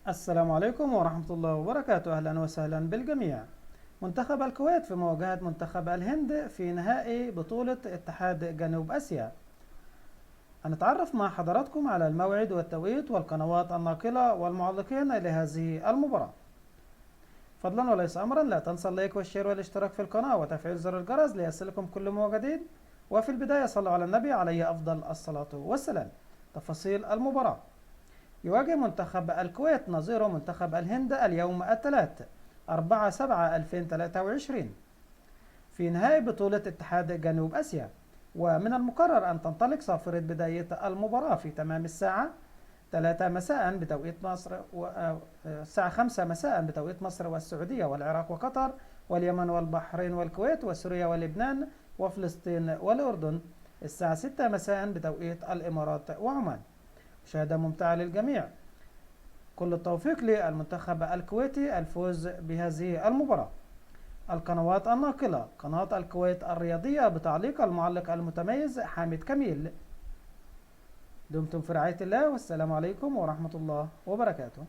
السلام عليكم ورحمة الله وبركاته. أهلا وسهلا بالجميع. منتخب الكويت في مواجهة منتخب الهند في نهائي بطولة اتحاد جنوب آسيا. هنتعرف مع حضراتكم على الموعد والتوقيت والقنوات الناقلة والمعلقين لهذه المباراة. فضلا وليس أمرا، لا تنسى اللايك والشير والاشتراك في القناة وتفعيل زر الجرس ليصلكم كل ما هو جديد. وفي البداية صلوا على النبي عليه أفضل الصلاة والسلام. تفاصيل المباراة: يواجه منتخب الكويت نظيره منتخب الهند اليوم الثلاث 4/7/2023 في نهائي بطولة اتحاد جنوب آسيا. ومن المقرر أن تنطلق صافرة بداية المباراة في تمام الساعة 3 مساء بتوقيت مصر الساعة 5 مساء بتوقيت مصر والسعودية والعراق وقطر واليمن والبحرين والكويت وسوريا ولبنان وفلسطين والأردن. الساعة 6 مساء بتوقيت الإمارات وعمان. مشاهدة ممتعة للجميع. كل التوفيق للمنتخب الكويتي الفوز بهذه المباراة. القنوات الناقلة: قناة الكويت الرياضية بتعليق المعلق المتميز حامد كميل. دمتم في رعاية الله، والسلام عليكم ورحمة الله وبركاته.